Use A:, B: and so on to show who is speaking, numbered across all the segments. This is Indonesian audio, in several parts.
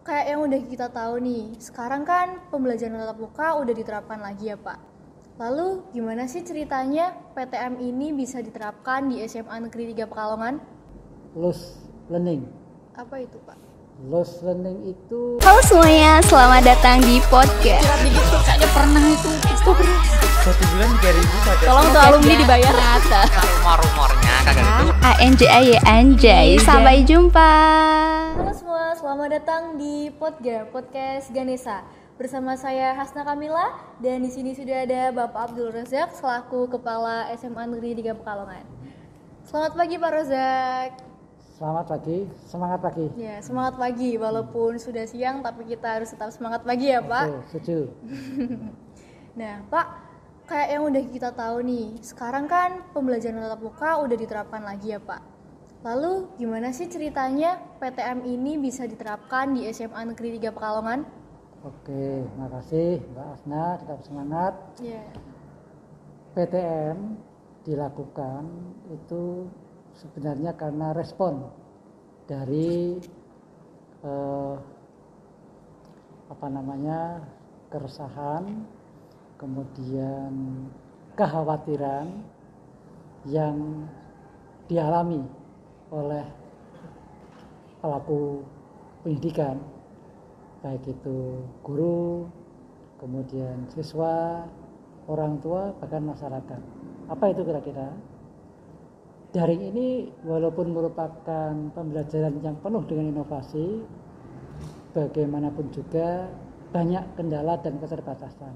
A: Kayak yang udah kita tahu nih, sekarang kan pembelajaran tatap muka udah diterapkan lagi ya Pak. Lalu gimana sih ceritanya PTM ini bisa diterapkan di SMA Negeri 3 Pekalongan?
B: Lost learning.
A: Apa itu Pak?
B: Lost learning itu
C: Halo semuanya, selamat datang di podcast.
D: Kayaknya pernah itu.
E: Satu bulan 3.000 saja.
C: Tolong tuh alumni dibayar rata.
E: Rumor-rumornya kagak itu.
C: ANJAY anjay. Sampai jumpa.
A: Halo semua, selamat datang di podcast Ganesha. Bersama saya Hasna Kamila dan di sini sudah ada Bapak Abdul Razak selaku Kepala SMA Negeri 3 Pekalongan. Selamat pagi Pak Razak.
B: selamat pagi, semangat pagi.
A: Ya, semangat pagi walaupun sudah siang tapi kita harus tetap semangat pagi ya Pak.
B: Oke, setuju.
A: Nah Pak, kayak yang udah kita tahu nih, sekarang kan pembelajaran tatap muka udah diterapkan lagi ya Pak. Lalu gimana sih ceritanya PTM ini bisa diterapkan di SMA Negeri 3 Pekalongan?
B: Oke, makasih Mbak Asna, tetap semangat.
A: Ya.
B: PTM dilakukan itu sebenarnya karena respon dari keresahan, kemudian kekhawatiran yang dialami oleh pelaku pendidikan, baik itu guru, kemudian siswa, orang tua, bahkan masyarakat. Apa itu kira-kira? Daring ini walaupun merupakan pembelajaran yang penuh dengan inovasi, bagaimanapun juga banyak kendala dan keterbatasan.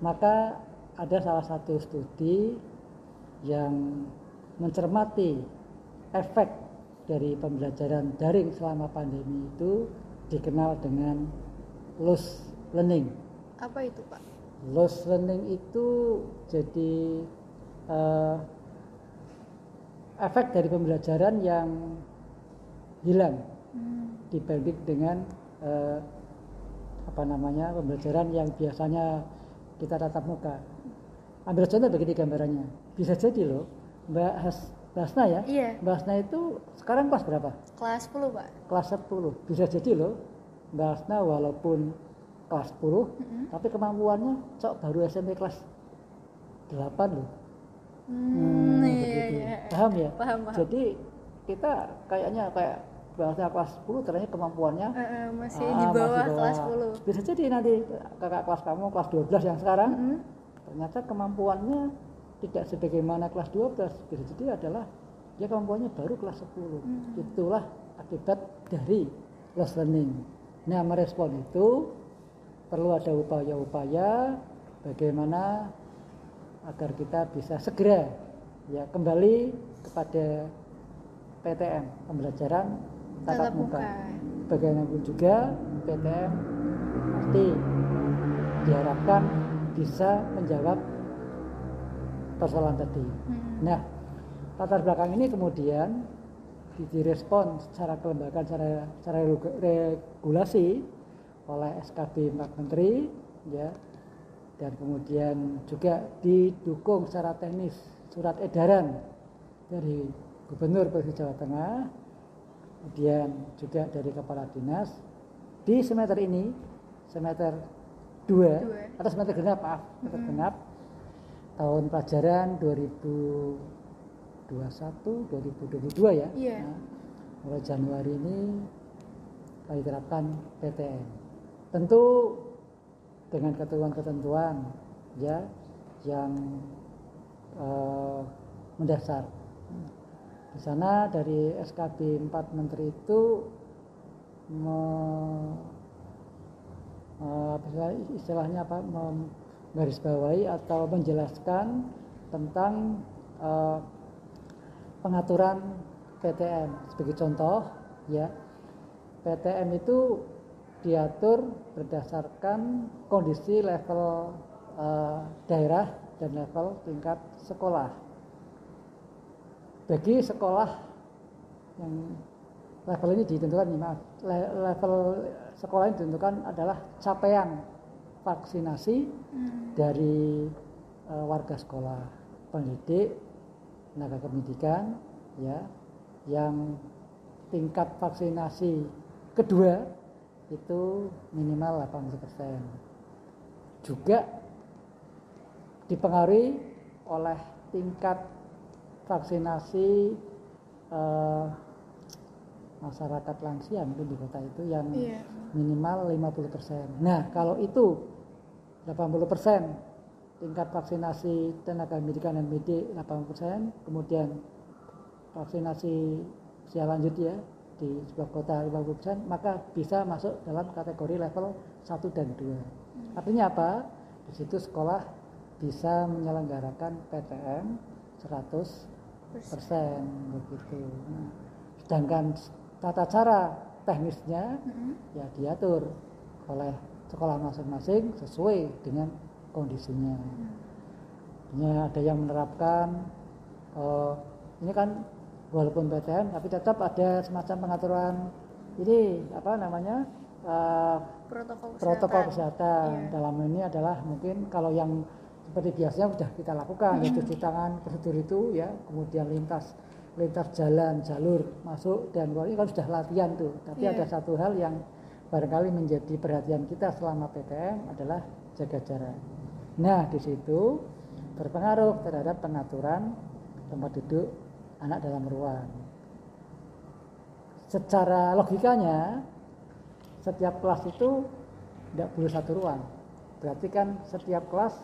B: Maka ada salah satu studi yang mencermati efek dari pembelajaran daring selama pandemi itu dikenal dengan lost learning.
A: Apa itu Pak?
B: Lost learning itu jadi efek dari pembelajaran yang hilang dibanding dengan pembelajaran yang biasanya kita tatap muka. Ambil contoh begini gambarannya. Bisa jadi loh, Mbak Hasna ya.
A: Iya.
B: Mbak Hasna itu sekarang kelas berapa?
A: Kelas 10 Pak.
B: Kelas 10. Bisa jadi loh, Mbak Hasna walaupun kelas 10, tapi kemampuannya baru SMP kelas 8 loh.
A: Iya.
B: Paham ya?
A: Paham.
B: Jadi kita kayak bahasa kelas 10 ternyata kemampuannya
A: Masih di bawah kelas 10.
B: Bisa jadi nanti kakak kelas kamu kelas 12 yang sekarang ternyata kemampuannya tidak sebagaimana kelas 12. Bisa jadi adalah dia kemampuannya baru kelas 10. Itulah akibat dari lost learning. Nah, merespon itu perlu ada upaya-upaya bagaimana agar kita bisa segera ya kembali kepada PTM, pembelajaran tatap muka. Bagaimanapun juga PTM pasti diharapkan bisa menjawab persoalan tadi. Nah, latar belakang ini kemudian direspon secara kelembagaan, secara regulasi oleh SKB 4 Menteri ya. Dan kemudian juga didukung secara teknis surat edaran dari Gubernur Provinsi Jawa Tengah, kemudian juga dari Kepala Dinas di semester ini, semester 2 atau semester genap, semester genap tahun pelajaran 2021-2022 ya.
A: Iya.
B: Nah, mulai Januari ini diterapkan PTM. Tentu dengan ketentuan-ketentuan ya yang mendasar. Di sana dari SKB 4 Menteri itu istilahnya menggarisbawahi atau menjelaskan tentang pengaturan PTM. Sebagai contoh ya, PTM itu diatur berdasarkan kondisi level daerah dan level tingkat sekolah. Bagi sekolah yang level ini ditentukan, level sekolah ini ditentukan adalah capaian vaksinasi dari warga sekolah, pendidik, tenaga pendidikan, ya, yang tingkat vaksinasi kedua itu minimal 80%. Juga dipengaruhi oleh tingkat vaksinasi masyarakat lansia mungkin di kota itu yang minimal 50%. Nah, kalau itu 80% tingkat vaksinasi tenaga pendidikan dan medik 80%, kemudian vaksinasi usia lanjut ya di sebuah kota 50%, maka bisa masuk dalam kategori level 1 dan 2. Artinya apa? Di situ sekolah bisa menyelenggarakan PTM 100% begitu. Nah, sedangkan tata cara teknisnya ya diatur oleh sekolah masing-masing sesuai dengan kondisinya. Ada yang menerapkan ini kan walaupun PTM tapi tetap ada semacam pengaturan ini apa namanya protokol kesehatan. Dalam ini adalah mungkin kalau yang seperti biasanya sudah kita lakukan yaitu cuci tangan, prosedur itu ya, kemudian lintas jalan, jalur masuk dan keluar ini kan sudah latihan tuh. Tapi ada satu hal yang barangkali menjadi perhatian kita selama PTM adalah jaga jarak. Nah, di situ berpengaruh terhadap pengaturan tempat duduk anak dalam ruang. Secara logikanya setiap kelas itu tidak boleh satu ruang. Berarti kan setiap kelas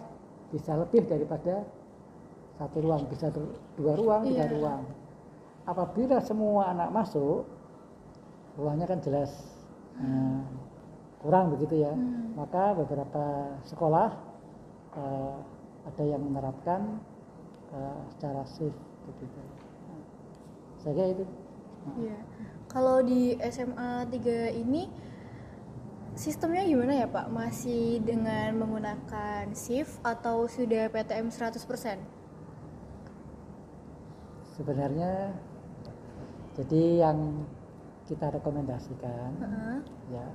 B: bisa lebih daripada satu ruang, bisa 2 ruang, 3 ruang. Apabila semua anak masuk, ruangnya kan jelas kurang begitu ya. Maka beberapa sekolah ada yang menerapkan secara shift begitu. Saya kira itu.
A: Kalau di SMA 3 ini sistemnya gimana ya Pak? Masih dengan menggunakan shift atau sudah PTM 100%?
B: Sebenarnya jadi yang kita rekomendasikan ya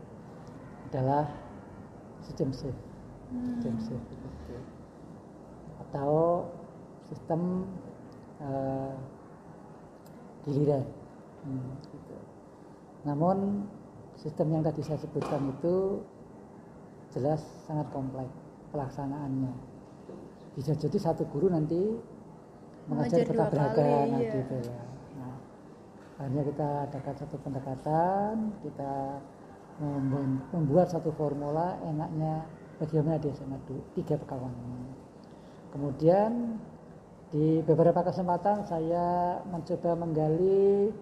B: adalah sistem shift. Sistem shift gitu. Atau sistem giliran gitu. Namun sistem yang tadi saya sebutkan itu jelas sangat kompleks pelaksanaannya. Bisa jadi satu guru nanti mengajar ketabrakan gitu ya. Nah, akhirnya kita adakan satu pendekatan, kita membuat satu formula enaknya bagaimana di SMA 3 Pekalongan. Kemudian di beberapa kesempatan saya mencoba menggali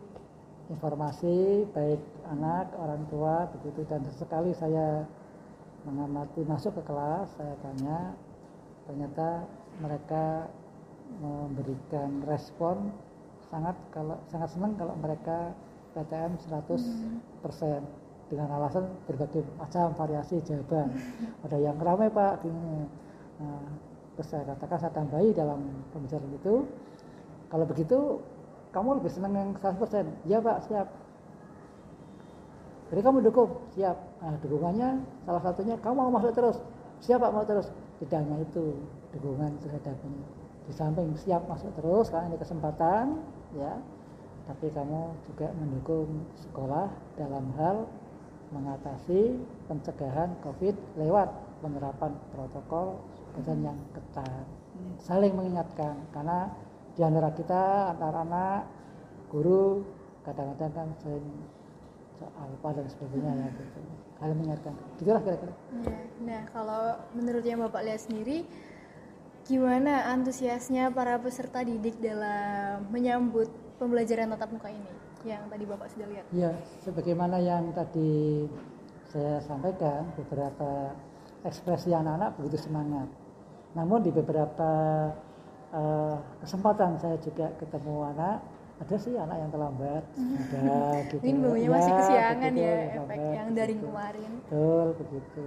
B: informasi baik anak, orang tua begitu, dan sesekali saya mengamati masuk ke kelas, saya tanya, ternyata mereka memberikan respon sangat senang kalau mereka PTM 100% dengan alasan berbagai macam variasi jawaban. Ada yang ramai Pak gini. Nah, terus saya katakan, saya tambahi dalam pembicaraan itu, kalau begitu kamu lebih senang yang 100%? Ya Pak, siap. Jadi kamu dukung? Siap. Nah, dukungannya salah satunya kamu mau masuk terus? Siap Pak, mau terus. Tidak hanya itu, dukungan terhadap ini. Di samping siap masuk terus karena ini kesempatan ya, tapi kamu juga mendukung sekolah dalam hal mengatasi pencegahan COVID lewat penerapan protokol kesehatan yang ketat. Saling mengingatkan, karena di antara kita, antara anak, guru, kadang-kadang kan sering soal apa dan sebagainya ya gitu. Saling mengingatkan. Gitulah kira-kira.
A: Nah, kalau menurutnya Bapak lihat sendiri, gimana antusiasnya para peserta didik dalam menyambut pembelajaran tatap muka ini yang tadi Bapak sudah lihat?
B: Ya, sebagaimana yang tadi saya sampaikan, beberapa ekspresi anak-anak begitu semangat. Namun di beberapa kesempatan saya juga ketemu anak, ada sih anak yang terlambat, ada gitu.
A: Ini baunya
B: ya,
A: masih kesiangan
B: begitu,
A: ya,
B: terlambat,
A: efek yang daring
B: begitu.
A: kemarin.
B: Betul, begitu.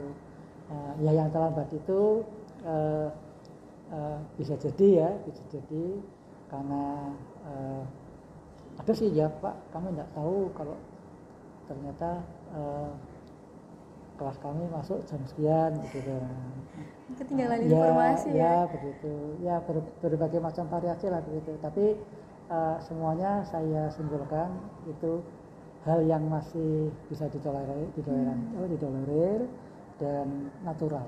B: Ya yang terlambat itu bisa jadi karena ada sih ya Pak, kami tidak tahu kalau ternyata kelas kami masuk jam sekian gitu.
A: Ketinggalan informasi
B: ya begitu ya, berbagai macam variasi lah begitu, tapi semuanya saya simpulkan itu hal yang masih bisa ditolerir dan natural,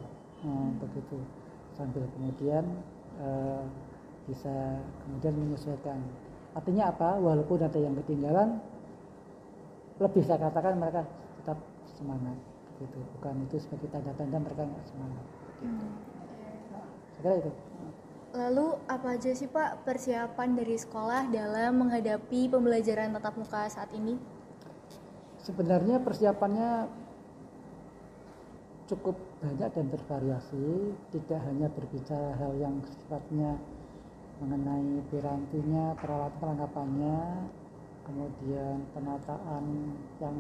B: begitu, sambil kemudian bisa kemudian menyesuaikan. Artinya apa? Walaupun ada yang ketinggalan, lebih saya katakan mereka tetap semangat, gitu. Bukan itu sebagai tanda-tanda mereka nggak semangat. Saya kira itu.
A: Lalu apa aja sih Pak persiapan dari sekolah dalam menghadapi pembelajaran tatap muka saat ini?
B: Sebenarnya persiapannya cukup banyak dan bervariasi, tidak hanya berbicara hal yang sifatnya mengenai pirantinya, peralatan perlengkapannya, kemudian penataan yang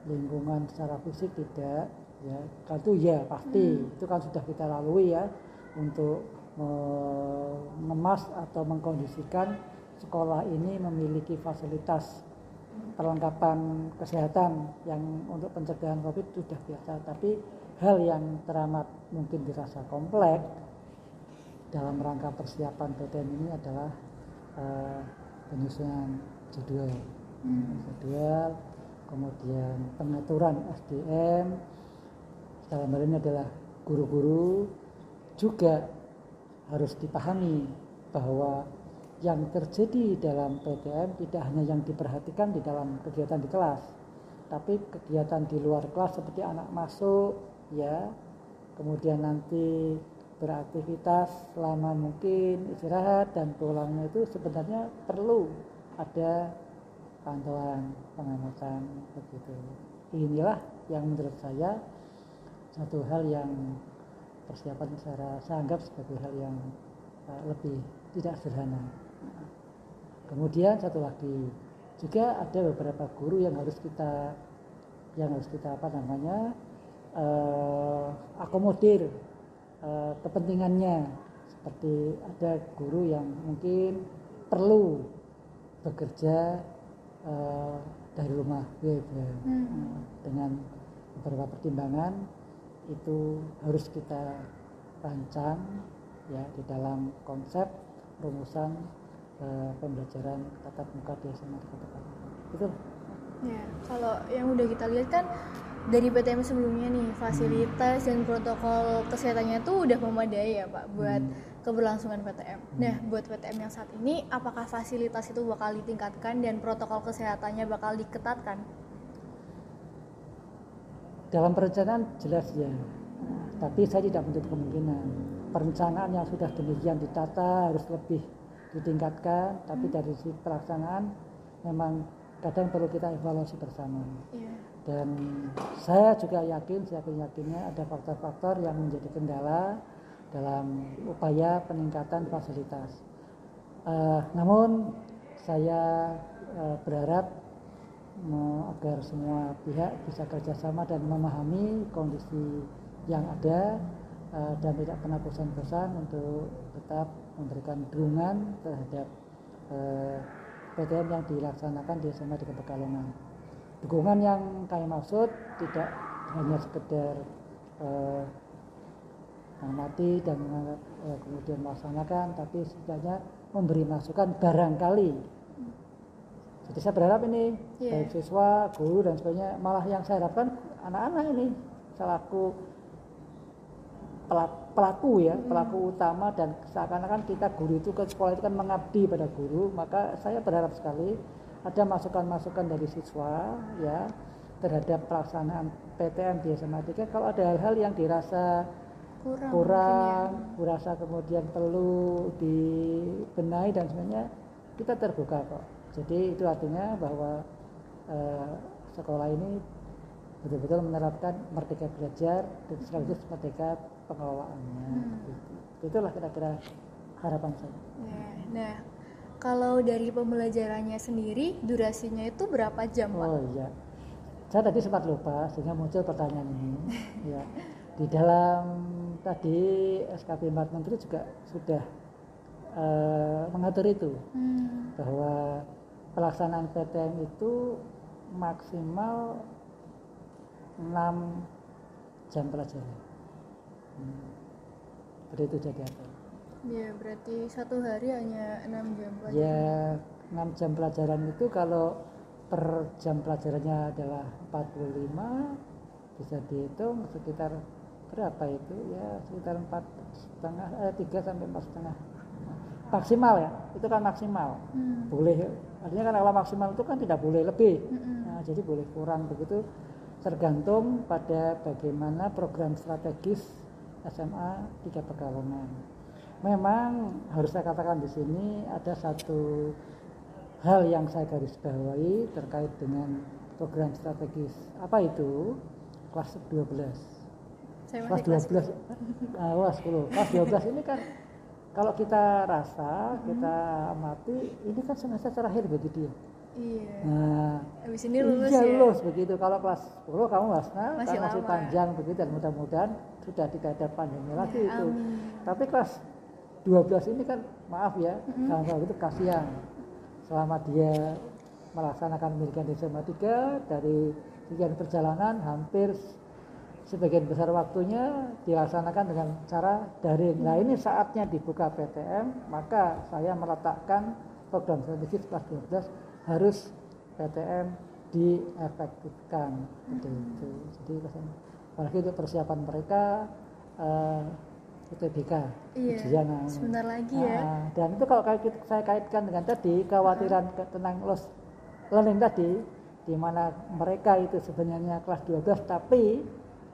B: lingkungan secara fisik tidak, ya. Kalau itu ya pasti, itu kan sudah kita lalui ya, untuk mengemas atau mengkondisikan sekolah ini memiliki fasilitas perlengkapan kesehatan yang untuk pencegahan COVID sudah biasa. Tapi hal yang teramat mungkin dirasa kompleks dalam rangka persiapan PTM ini adalah penyusunan jadwal, kemudian pengaturan SDM, dalam hal ini adalah guru-guru. Juga harus dipahami bahwa yang terjadi dalam PTM tidak hanya yang diperhatikan di dalam kegiatan di kelas, tapi kegiatan di luar kelas seperti anak masuk, ya, kemudian nanti beraktivitas selama mungkin istirahat dan pulangnya itu sebenarnya perlu ada pantauan, pengamatan, begitu. Inilah yang menurut saya satu hal yang persiapan saya anggap sebagai hal yang lebih tidak sederhana. Kemudian satu lagi juga ada beberapa guru yang harus kita akomodir kepentingannya. Seperti ada guru yang mungkin perlu bekerja dari rumah, dengan beberapa pertimbangan itu harus kita rancang ya di dalam konsep rumusan pembelajaran tatap muka di SMA di Kota Palembang. Itu.
A: Ya, kalau yang udah kita lihat kan dari PTM sebelumnya nih fasilitas dan protokol kesehatannya tuh udah memadai ya Pak buat keberlangsungan PTM. Nah, buat PTM yang saat ini apakah fasilitas itu bakal ditingkatkan dan protokol kesehatannya bakal diketatkan?
B: Dalam perencanaan jelas ya, tapi saya tidak menutup kemungkinan perencanaan yang sudah demikian ditata harus lebih ditingkatkan, tapi dari sisi pelaksanaan memang kadang perlu kita evaluasi bersama. Dan saya juga yakinnya ada faktor-faktor yang menjadi kendala dalam upaya peningkatan fasilitas. Namun saya berharap agar semua pihak bisa kerjasama dan memahami kondisi yang ada dan tidak pernah bosan-bosan untuk tetap memberikan dukungan terhadap PTM yang dilaksanakan di SMA di Pekalongan. Dukungan yang kami maksud tidak hanya sekedar mengamati dan kemudian melaksanakan, tapi setidaknya memberi masukan barangkali. Jadi saya berharap ini baik siswa, guru dan sebagainya, malah yang saya harapkan anak-anak ini selaku pelaku utama, dan seakan-akan kita guru itu ke sekolah itu kan mengabdi pada guru, maka saya berharap sekali ada masukan-masukan dari siswa ya terhadap pelaksanaan PTM di SMA 3. Kalau ada hal-hal yang dirasa kurang, dirasa kemudian perlu dibenahi dan sebagainya, kita terbuka kok. Jadi itu artinya bahwa sekolah ini betul-betul menerapkan merdeka belajar dan sekaligus merdeka pengelolaannya. Itulah kira-kira harapan saya.
A: Nah, kalau dari pembelajarannya sendiri durasinya itu berapa jam Pak?
B: Oh iya, saya tadi sempat lupa sehingga muncul pertanyaan ini. Ya, di dalam tadi SKP 4 Menteri juga sudah mengatur itu bahwa pelaksanaan PTM itu maksimal 6 jam pelajaran. Begitu jadi apa?
A: Ya, berarti satu hari hanya 6 jam pelajaran.
B: Ya, 6 jam pelajaran itu kalau per jam pelajarannya adalah 45, bisa dihitung sekitar berapa itu ya, sekitar 3 sampai 4,5 maksimal ya, itu kan maksimal. Boleh, artinya kan kalau maksimal itu kan tidak boleh lebih. Nah, jadi boleh kurang begitu, tergantung pada bagaimana program strategis SMA 3 Pekalongan. Memang harus saya katakan di sini ada satu hal yang saya garis bawahi terkait dengan program strategis. Apa itu? Kelas 12. Kelas 12, kelas 10. Kelas 12 ini kan kalau kita rasa, kita amati, ini kan semester terakhir bagi dia.
A: Iya.
B: Nah,
A: habis ini lulus
B: iya,
A: ya.
B: lulus begitu. Kalau kelas 10 kamu masih
A: lama.
B: panjang begitu, dan mudah-mudahan sudah tidak ada pandemi lagi itu.
A: Amin.
B: Tapi kelas 12 ini kan maaf ya, kalau itu kasihan. Selama dia melaksanakan pendidikan di SMA 3 dari sekian perjalanan hampir sebagian besar waktunya dilaksanakan dengan cara daring. Nah, ini saatnya dibuka PTM, maka saya meletakkan program strategis kelas 12 harus PTM diefektifkan seperti itu. Jadi apalagi untuk persiapan mereka UTBK,
A: iya, sebentar lagi ya.
B: Dan itu kalau saya kaitkan dengan tadi kekhawatiran tentang loss learning tadi, di mana mereka itu sebenarnya kelas 12 tapi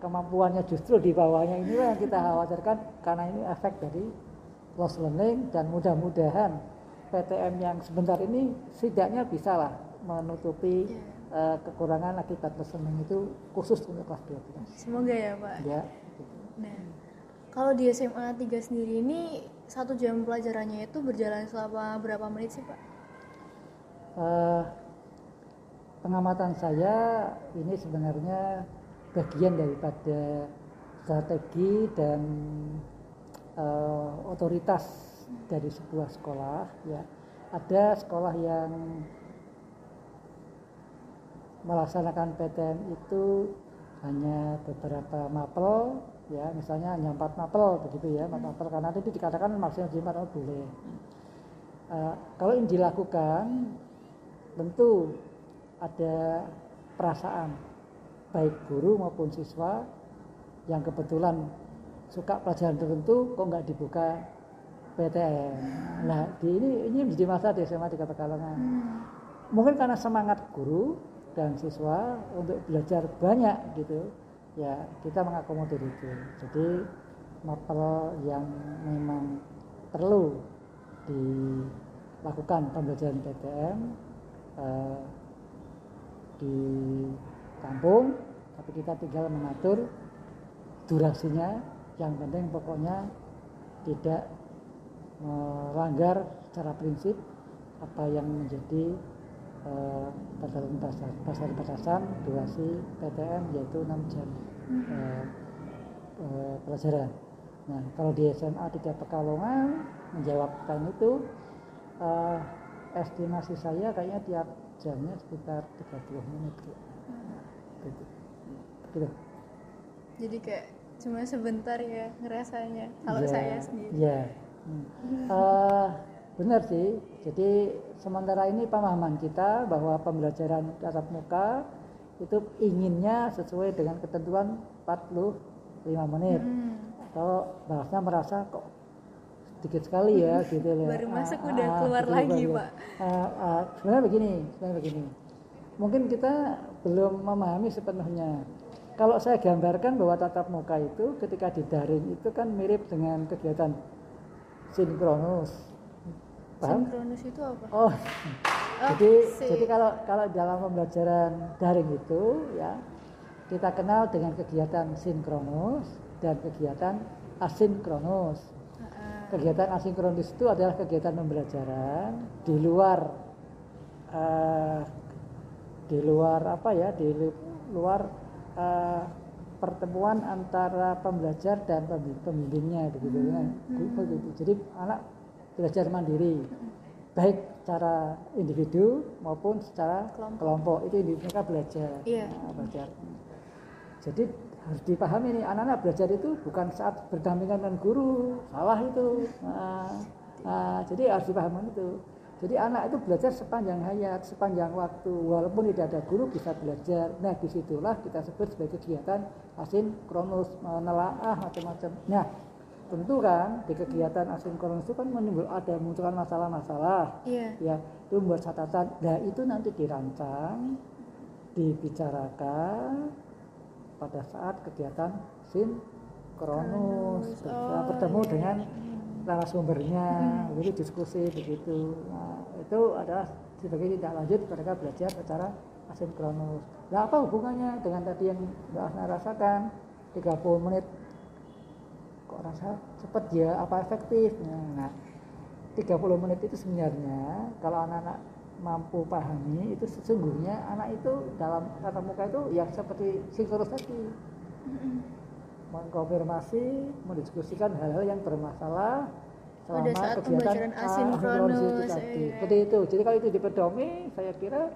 B: kemampuannya justru di bawahnya, inilah yang kita khawatirkan karena ini efek dari loss learning. Dan mudah-mudahan PTM yang sebentar ini setidaknya bisa lah menutupi kekurangan akibat loss learning itu khusus untuk kelas 12.
A: Semoga ya Pak.
B: Ya.
A: Nah, kalau di SMA 3 sendiri ini 1 jam pelajarannya itu berjalan selama berapa menit sih Pak?
B: Pengamatan saya ini sebenarnya bagian daripada strategi dan otoritas dari sebuah sekolah ya. Ada sekolah yang melaksanakan PTM itu hanya beberapa mapel ya, misalnya hanya 4 mapel begitu ya, 4 mapel, karena itu dikatakan maksimal 4 mapel boleh. Kalau ini dilakukan tentu ada perasaan baik guru maupun siswa yang kebetulan suka pelajaran tertentu, kok nggak dibuka PTM. Nah, ini menjadi masalah di SMA 3 Pekalongan. Mungkin karena semangat guru dan siswa untuk belajar banyak gitu, ya kita mengakomodir itu. Jadi mapel yang memang perlu dilakukan pembelajaran PTM di kampung, tapi kita tinggal mengatur durasinya. Yang penting pokoknya tidak melanggar secara prinsip apa yang menjadi batasan durasi PTM, yaitu 6 jam pelajaran. Nah, kalau di SMA 3 Pekalongan menjawab pertanyaan itu, estimasi saya kayaknya tiap jamnya sekitar 30 menit gitu. Jadi
A: kayak cuma sebentar ya ngerasanya kalau saya sendiri.
B: Iya. Benar sih. Jadi sementara ini pemahaman kita bahwa pembelajaran tatap muka itu inginnya sesuai dengan ketentuan 45 menit. Atau bahasanya merasa kok sedikit sekali ya gitu ya.
A: Baru masuk udah keluar lagi Pak.
B: Sebenarnya begini. Mungkin kita belum memahami sepenuhnya. Kalau saya gambarkan bahwa tatap muka itu ketika di daring itu kan mirip dengan kegiatan sinkronus. Paham?
A: Sinkronus itu apa?
B: Jadi kalau dalam pembelajaran daring itu ya, kita kenal dengan kegiatan sinkronus dan kegiatan asinkronus. Kegiatan asinkronus itu adalah kegiatan pembelajaran di luar pertemuan antara pembelajar dan pembimbingnya begitu ya. Jadi anak belajar mandiri, baik secara individu maupun secara kelompok. Itu mereka belajar. Belajar. Jadi harus dipahami nih, anak-anak belajar itu bukan saat berdampingan dengan guru, salah itu. Jadi harus dipahami itu. Jadi anak itu belajar sepanjang hayat, sepanjang waktu, walaupun tidak ada guru bisa belajar. Nah disitulah kita sebut sebagai kegiatan asinkronus, menelaah macam-macam. Nah tentu kan di kegiatan asinkronus itu kan munculkan masalah-masalah, ya itu membuat catatan. Nah itu nanti dirancang, dibicarakan pada saat kegiatan sinkronus, bertemu dengan narasumbernya, begitu diskusi begitu. Nah, itu adalah sebagai tindak lanjut mereka belajar secara asinkronus. Nah, apa hubungannya dengan tadi yang Mbak Asna rasakan 30 menit kok rasa cepat ya, apa efektif? Nah, 30 menit itu sebenarnya kalau anak-anak mampu pahami itu sesungguhnya anak itu dalam tatap muka itu yang seperti sinkronus tadi. Mengkonfirmasi, mendiskusikan hal-hal yang bermasalah selama
A: saat
B: kegiatan
A: asinkronus
B: itu tadi. Seperti itu. Jadi kalau itu dipedomi, saya kira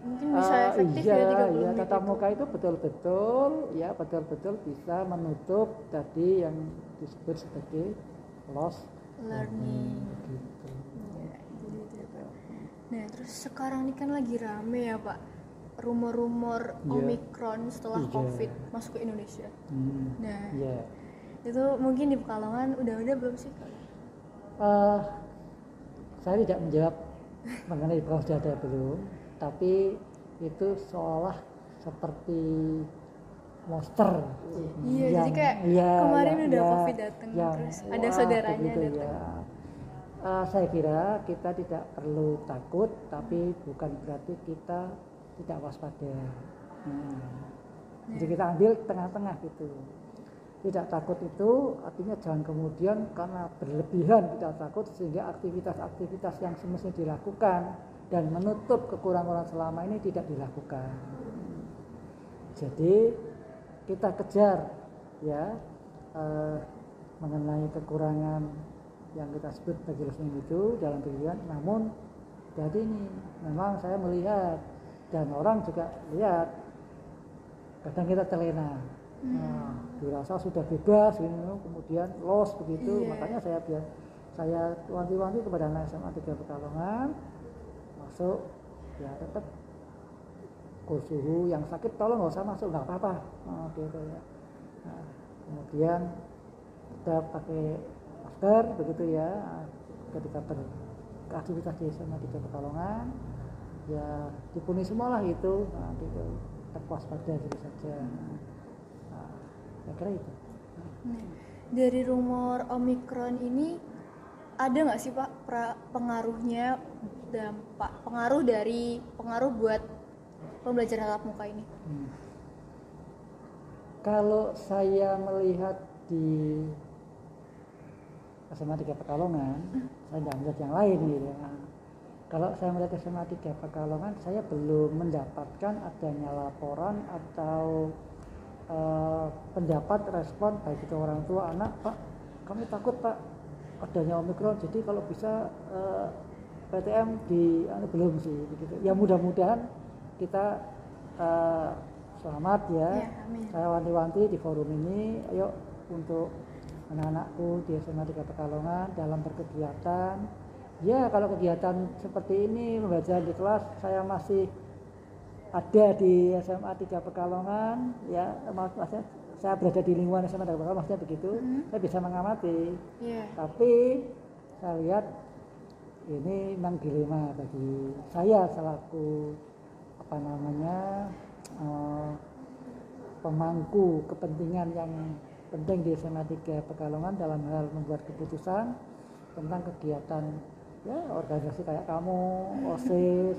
A: mungkin bisa efektif
B: iya,
A: ya 30
B: iya,
A: menit
B: tatap
A: itu.
B: muka itu betul-betul bisa menutup tadi yang disebut sebagai loss
A: Learning.
B: gitu.
A: Ya, jadi itu ya, Pak. Nah, terus sekarang ini kan lagi rame ya Pak, rumor-rumor
B: Iya.
A: Omikron setelah
B: Iya.
A: COVID masuk ke Indonesia. Nah,
B: Iya.
A: itu mungkin di Pekalongan udah belum sih Kak?
B: Saya tidak menjawab mengenai kalau sudah ada belum, tapi itu seolah seperti monster.
A: Iya, jadi kayak kemarin udah COVID datang, terus ada saudaranya datang.
B: Saya kira kita tidak perlu takut, tapi bukan berarti kita tidak waspada. Jadi kita ambil tengah-tengah gitu. Tidak takut itu artinya jangan kemudian karena berlebihan kita takut sehingga aktivitas-aktivitas yang semestinya dilakukan dan menutup kekurangan selama ini tidak dilakukan. Jadi kita kejar ya mengenai kekurangan yang kita sebut bagi itu dalam kehidupan. Namun jadi ini memang saya melihat dan orang juga lihat kadang kita terlena. Dirasa sudah bebas kemudian loss begitu. Makanya saya wanti-wanti kepada anak SMA 3 Pekalongan masuk ya tetap suhu yang sakit tolong nggak usah masuk, nggak apa-apa gitu ya. Kemudian kita pakai masker begitu ya ketika beraktivitas di SMA 3 Pekalongan ya dipuni semualah itu gitu. Tetap waspada gitu saja. Kira itu.
A: Dari rumor Omikron ini ada nggak sih Pak pengaruhnya, pengaruh buat pembelajaran tatap muka ini?
B: Kalau saya melihat di SMA 3 Pekalongan, saya tidak melihat yang lain gitu ya. Kalau saya melihat SMA 3 Pekalongan, saya belum mendapatkan adanya laporan atau pendapat respon baik itu orang tua anak, Pak kami takut Pak adanya Omikron, jadi kalau bisa PTM belum sih begitu ya. Mudah-mudahan kita selamat ya. Saya wanti-wanti di forum ini, ayo untuk anak-anakku di SMA 3 Pekalongan dalam berkegiatan ya. Kalau kegiatan seperti ini belajar di kelas saya masih ada di SMA 3 Pekalongan ya, maksudnya saya berada di lingkungan SMA 3 Pekalongan, maksudnya begitu. Saya bisa mengamati. Tapi saya lihat ini memang dilema bagi saya selaku pemangku kepentingan yang penting di SMA 3 Pekalongan dalam hal membuat keputusan tentang kegiatan ya organisasi kayak kamu, OSIS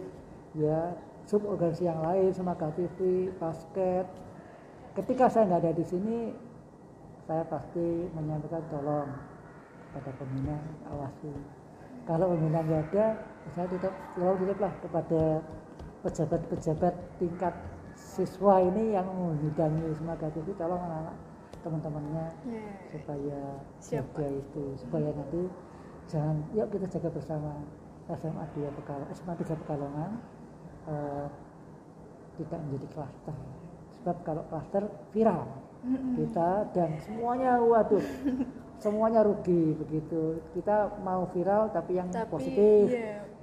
B: ya, suborganisasi yang lain, Semangat TV, basket. Ketika saya nggak ada di sini, saya pasti menyampaikan tolong kepada pembina awasi. Kalau pembina nggak ada, saya tutuplah kepada pejabat-pejabat tingkat siswa ini yang menghidangi Semangat TV, tolong anak-anak teman-temannya supaya jaga itu, supaya nanti jangan, yuk kita jaga bersama SMA 3 Pekalongan. Tidak menjadi klaster, sebab kalau klaster viral kita dan semuanya semuanya rugi begitu. Kita mau viral tapi yang positif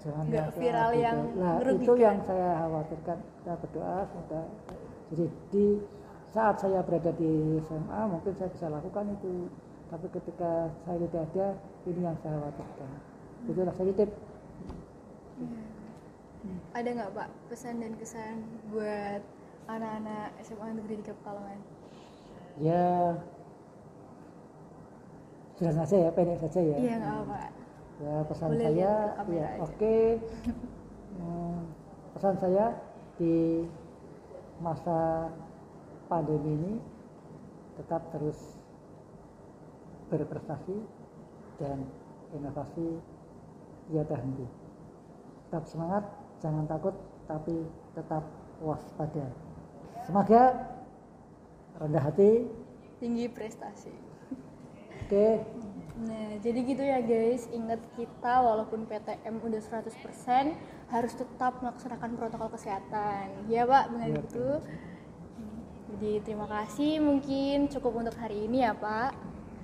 B: jangan
A: nggak
B: yang
A: viral
B: gitu.
A: yang
B: Nah, itu
A: merugikan.
B: yang saya khawatirkan. Kita berdoa semoga jadi di saat saya berada di SMA mungkin saya bisa lakukan itu, tapi ketika saya tidak ada, ini yang saya khawatirkan. Itulah saya titip.
A: Ada nggak Pak pesan dan kesan buat anak-anak SMA Negeri 3 Pekalongan?
B: Ya sudah saja ya, pendek saja ya.
A: Iya nggak apa.
B: Ya pesan
A: Boleh
B: saya
A: lihat ke kamera
B: ya
A: aja.
B: oke. Pesan saya di masa pandemi ini tetap terus berprestasi dan inovasi tiada henti. Tetap semangat, jangan takut, tapi tetap waspada. Semoga rendah hati.
A: Tinggi prestasi.
B: Oke.
A: Nah, jadi gitu ya guys, ingat kita walaupun PTM udah 100% harus tetap melaksanakan protokol kesehatan. Ya Pak, benar
B: Ya,
A: gitu. Jadi terima kasih, mungkin cukup untuk hari ini ya Pak.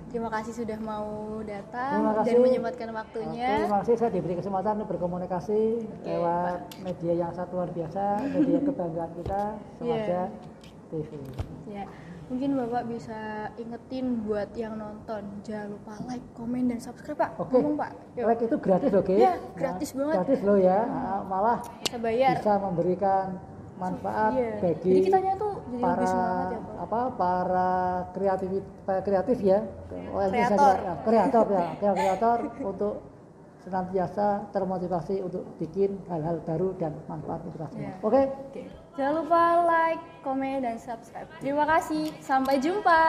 A: Terima kasih sudah mau datang
B: Terima kasih.
A: dan menyempatkan waktunya.
B: Terima kasih saya diberi kesempatan untuk berkomunikasi lewat media yang sangat luar biasa, media kebanggaan kita, Semansa TV.
A: Ya, mungkin Bapak bisa ingetin buat yang nonton, jangan lupa like, komen, dan subscribe Pak.
B: Oke.
A: Ngomong Pak. Yuk.
B: Like itu gratis oke?
A: Iya, gratis banget.
B: Gratis loh ya, malah
A: Bisa bayar.
B: bisa memberikan manfaat
A: Iya.
B: bagi
A: Jadi kitanya tuh jadi
B: para
A: lebih semangat ya Pak.
B: para kreatif ya, kreator untuk senantiasa termotivasi untuk bikin hal-hal baru dan manfaat motivasi.
A: Iya.
B: Oke.
A: Oke. Jangan lupa like, komen, dan subscribe. Terima kasih. Sampai jumpa.